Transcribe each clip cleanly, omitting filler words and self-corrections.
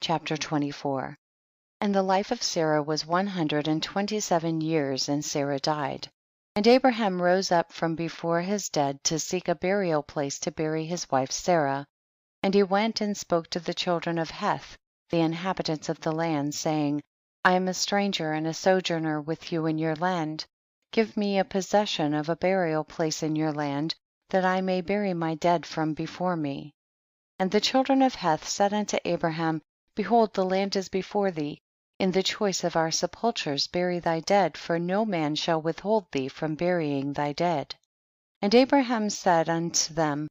Chapter 24. And the life of Sarah was 127 years, and Sarah died. And Abraham rose up from before his dead to seek a burial place to bury his wife Sarah. And he went and spoke to the children of Heth, the inhabitants of the land, saying, I am a stranger and a sojourner with you in your land. Give me a possession of a burial place in your land, that I may bury my dead from before me. And the children of Heth said unto Abraham, Behold, the land is before thee. In the choice of our sepulchres bury thy dead, for no man shall withhold thee from burying thy dead. And Abraham said unto them,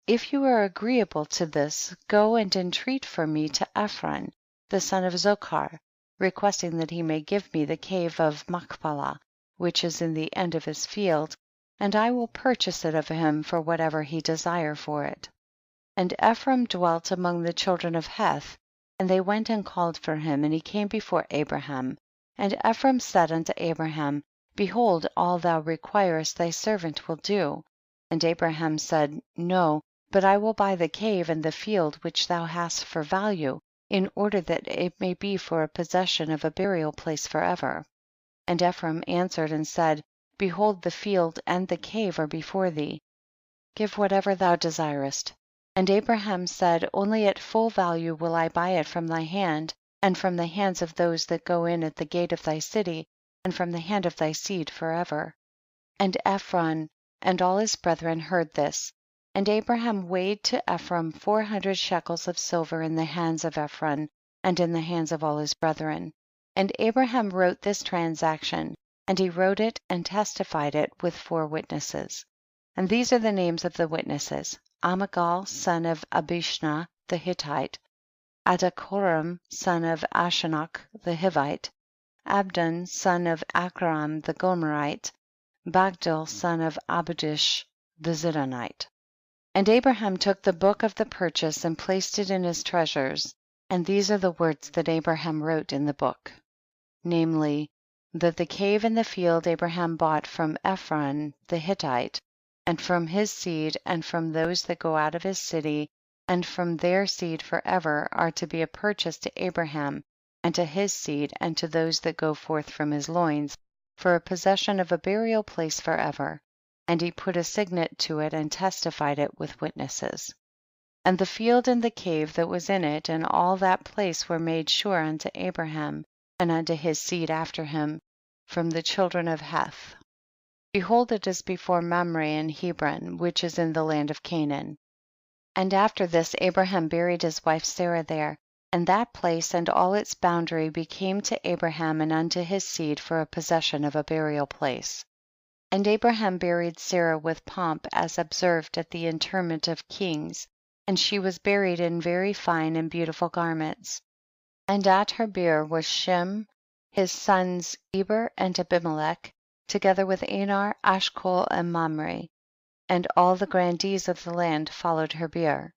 If you are agreeable to this, go and entreat for me to Ephron, the son of Zochar, requesting that he may give me the cave of Machpelah, which is in the end of his field, and I will purchase it of him for whatever he desire for it. And Ephron dwelt among the children of Heth, and they went and called for him, and he came before Abraham. And Ephron said unto Abraham, Behold, all thou requirest thy servant will do. And Abraham said, No, but I will buy the cave and the field which thou hast for value, in order that it may be for a possession of a burial place for ever. And Ephron answered and said, Behold, the field and the cave are before thee. Give whatever thou desirest. And Abraham said, Only at full value will I buy it from thy hand, and from the hands of those that go in at the gate of thy city, and from the hand of thy seed forever. And Ephron and all his brethren heard this. And Abraham weighed to Ephron 400 shekels of silver in the hands of Ephron, and in the hands of all his brethren. And Abraham wrote this transaction, and he wrote it and testified it with 4 witnesses. And these are the names of the witnesses: Amigal, son of Abishna the Hittite, Adachoram, son of Ashanach the Hivite, Abdon, son of Akram the Gomerite, Bagdil, son of Abudish the Zidonite. And Abraham took the book of the purchase and placed it in his treasures, and these are the words that Abraham wrote in the book, namely, that the cave and the field Abraham bought from Ephron the Hittite, and from his seed, and from those that go out of his city, and from their seed forever, are to be a purchase to Abraham, and to his seed, and to those that go forth from his loins, for a possession of a burial place forever. And he put a signet to it, and testified it with witnesses. And the field and the cave that was in it, and all that place were made sure unto Abraham, and unto his seed after him, from the children of Heth. Behold, it is before Mamre in Hebron, which is in the land of Canaan. And after this Abraham buried his wife Sarah there, and that place and all its boundary became to Abraham and unto his seed for a possession of a burial place. And Abraham buried Sarah with pomp, as observed at the interment of kings, and she was buried in very fine and beautiful garments. And at her bier was Shem, his sons Eber and Abimelech, together with Anar, Ashcol and Mamre, and all the grandees of the land followed her bier.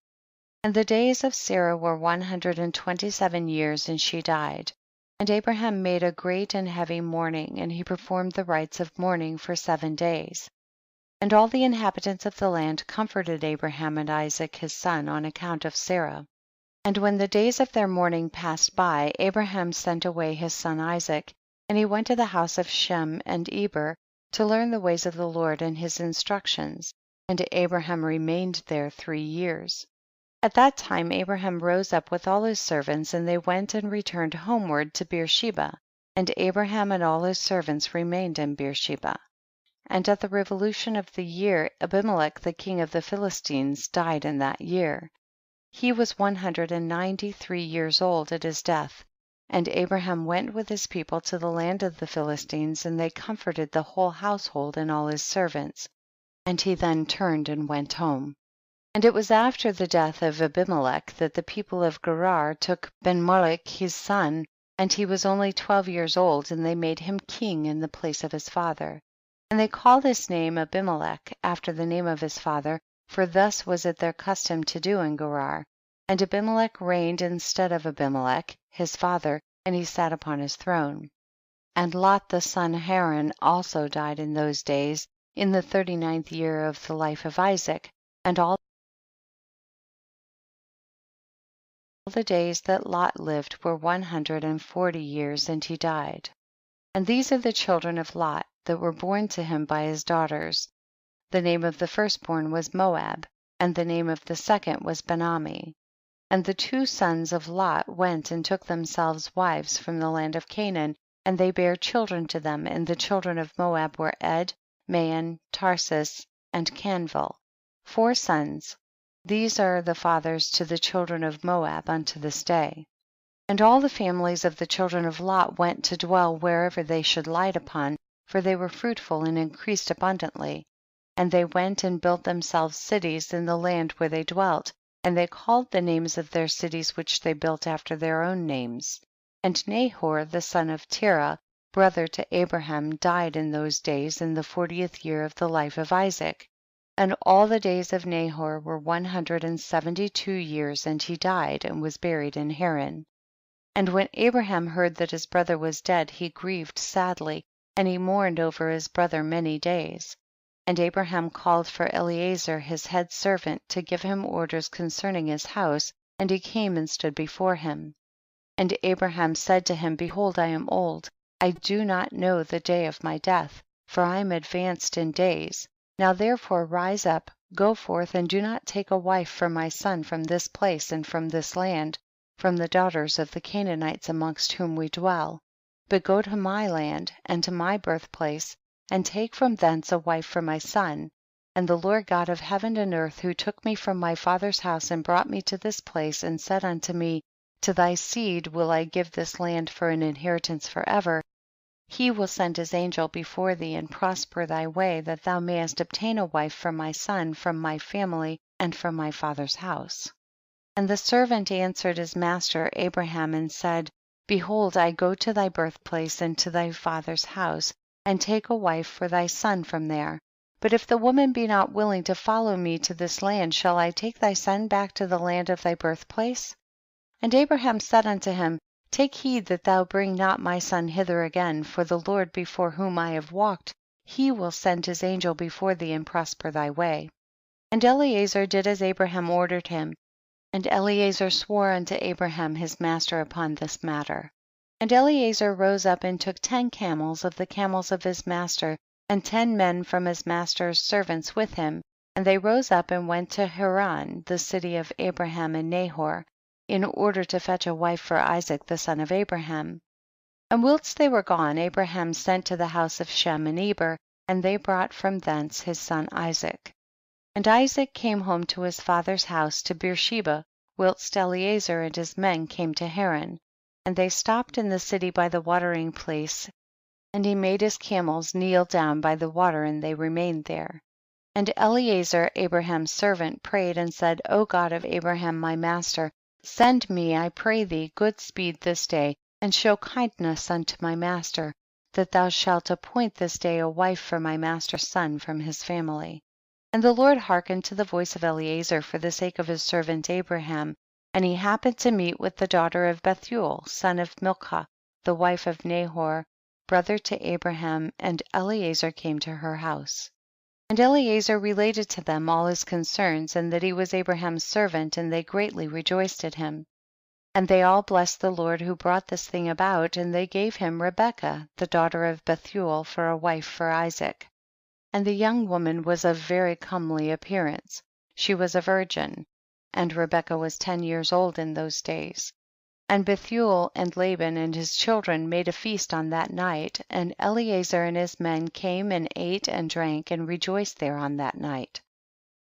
And the days of Sarah were 127 years, and she died. And Abraham made a great and heavy mourning, and he performed the rites of mourning for 7 days. And all the inhabitants of the land comforted Abraham and Isaac his son on account of Sarah. And when the days of their mourning passed by, Abraham sent away his son Isaac, and he went to the house of Shem and Eber to learn the ways of the Lord and his instructions, and Abraham remained there 3 years. At that time Abraham rose up with all his servants, and they went and returned homeward to Beersheba, and Abraham and all his servants remained in Beersheba. And at the revolution of the year, Abimelech the king of the Philistines died in that year. He was 193 years old at his death. And Abraham went with his people to the land of the Philistines, and they comforted the whole household and all his servants. And he then turned and went home. And it was after the death of Abimelech that the people of Gerar took Ben-Molech his son, and he was only 12 years old, and they made him king in the place of his father. And they called his name Abimelech, after the name of his father, for thus was it their custom to do in Gerar. And Abimelech reigned instead of Abimelech his father, and he sat upon his throne. And Lot the son Haran also died in those days, in the 39th year of the life of Isaac, and all the days that Lot lived were 140 years, and he died. And these are the children of Lot that were born to him by his daughters. The name of the firstborn was Moab, and the name of the second was Ben-ammi. And the two sons of Lot went and took themselves wives from the land of Canaan, and they bare children to them, and the children of Moab were Ed, Maon, Tarsus, and Canville, 4 sons. These are the fathers to the children of Moab unto this day. And all the families of the children of Lot went to dwell wherever they should light upon, for they were fruitful and increased abundantly. And they went and built themselves cities in the land where they dwelt, and they called the names of their cities which they built after their own names. And Nahor the son of Terah, brother to Abraham, died in those days in the 40th year of the life of Isaac. And all the days of Nahor were 172 years, and he died and was buried in Haran. And when Abraham heard that his brother was dead, he grieved sadly, and he mourned over his brother many days. And Abraham called for Eliezer his head servant to give him orders concerning his house, and he came and stood before him. And Abraham said to him, Behold, I am old, I do not know the day of my death, for I am advanced in days. Now therefore rise up, go forth, and do not take a wife for my son from this place and from this land, from the daughters of the Canaanites amongst whom we dwell, but go to my land and to my birthplace, and take from thence a wife for my son. And the Lord God of heaven and earth, who took me from my father's house and brought me to this place, and said unto me, To thy seed will I give this land for an inheritance forever, he will send his angel before thee and prosper thy way, that thou mayest obtain a wife for my son from my family and from my father's house. And the servant answered his master Abraham and said, Behold, I go to thy birthplace and to thy father's house, and take a wife for thy son from there. But if the woman be not willing to follow me to this land, shall I take thy son back to the land of thy birthplace? And Abraham said unto him, Take heed that thou bring not my son hither again, for the Lord before whom I have walked, he will send his angel before thee and prosper thy way. And Eliezer did as Abraham ordered him, and Eliezer swore unto Abraham his master upon this matter. And Eliezer rose up and took 10 camels of the camels of his master, and 10 men from his master's servants with him, and they rose up and went to Haran, the city of Abraham and Nahor, in order to fetch a wife for Isaac the son of Abraham. And whilst they were gone, Abraham sent to the house of Shem and Eber, and they brought from thence his son Isaac. And Isaac came home to his father's house to Beersheba, whilst Eliezer and his men came to Haran. And they stopped in the city by the watering place, and he made his camels kneel down by the water, and they remained there. And Eliezer, Abraham's servant, prayed and said, O God of Abraham my master, send me, I pray thee, good speed this day, and show kindness unto my master, that thou shalt appoint this day a wife for my master's son from his family. And the Lord hearkened to the voice of Eliezer for the sake of his servant Abraham, and he happened to meet with the daughter of Bethuel, son of Milcah, the wife of Nahor, brother to Abraham, and Eliezer came to her house. And Eliezer related to them all his concerns, and that he was Abraham's servant, and they greatly rejoiced at him. And they all blessed the Lord who brought this thing about, and they gave him Rebekah, the daughter of Bethuel, for a wife for Isaac. And the young woman was of very comely appearance, she was a virgin, and Rebekah was 10 years old in those days. And Bethuel and Laban and his children made a feast on that night, and Eliezer and his men came and ate and drank and rejoiced there on that night.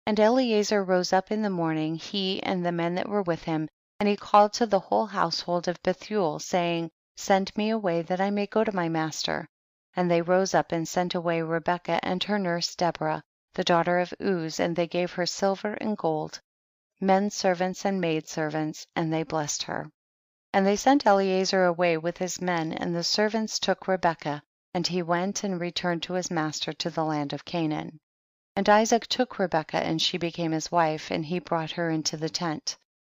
And Eliezer rose up in the morning, he and the men that were with him, and he called to the whole household of Bethuel, saying, Send me away that I may go to my master. And they rose up and sent away Rebekah and her nurse Deborah, the daughter of Uz, and they gave her silver and gold, men servants and maid servants, and they blessed her. And they sent Eliezer away with his men, and the servants took Rebekah, and he went and returned to his master to the land of Canaan. And Isaac took Rebekah, and she became his wife, and he brought her into the tent.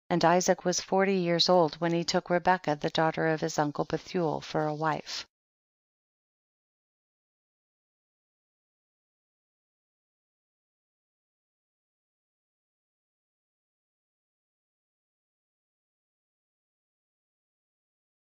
And Isaac was 40 years old when he took Rebekah, the daughter of his uncle Bethuel, for a wife.